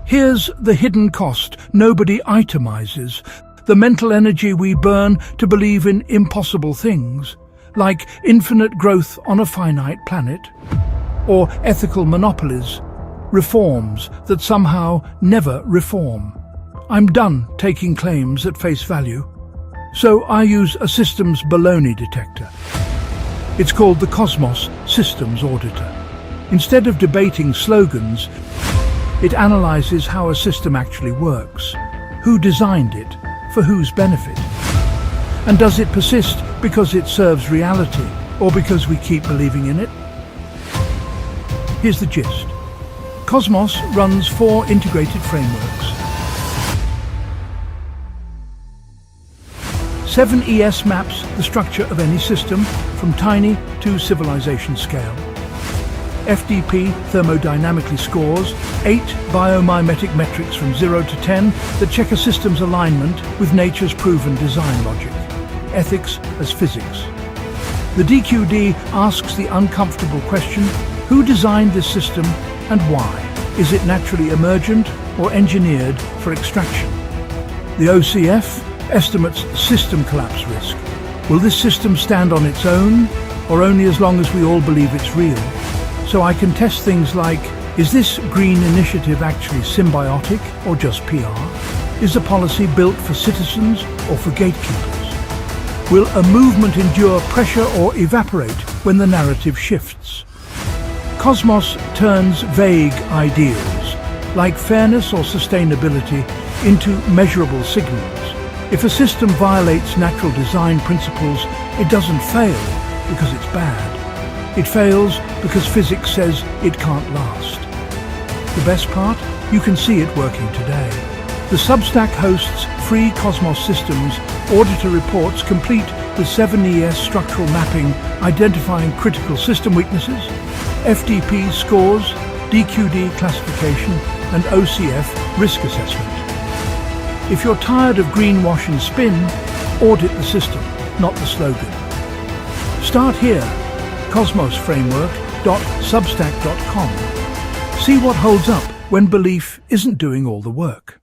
Here's the hidden cost nobody itemizes, the mental energy we burn to believe in impossible things, like infinite growth on a finite planet, or ethical monopolies, reforms that somehow never reform. I'm done taking claims at face value, so I use a systems baloney detector. It's called the KOSMOS Systems Auditor. Instead of debating slogans, it analyzes how a system actually works, who designed it, for whose benefit, and does it persist because it serves reality or because we keep believing in it? Here's the gist. KOSMOS runs 4 integrated frameworks. 7ES maps the structure of any system from tiny to civilization scale. FDP thermodynamically scores 8 biomimicry metrics from 0 to 10 that check a system's alignment with nature's proven design logic, ethics as physics. The DQD asks the uncomfortable question, who designed this system and why? Is it naturally emergent or engineered for extraction? The OCF estimates system collapse risk. Will this system stand on its own, or only as long as we all believe it's real? So I can test things like, is this green initiative actually symbiotic or just PR? Is a policy built for citizens or for gatekeepers? Will a movement endure pressure or evaporate when the narrative shifts? KOSMOS turns vague ideals, like fairness or sustainability, into measurable signals. If a system violates natural design principles, it doesn't fail because it's bad. It fails because physics says it can't last. The best part? You can see it working today. The Substack hosts free KOSMOS Systems Auditor reports complete with 7ES structural mapping identifying critical system weaknesses, FDP scores, DQD classification, and OCF risk assessment. If you're tired of greenwashing spin, audit the system, not the slogan. Start here, KOSMOSFramework.substack.com. See what holds up when belief isn't doing all the work.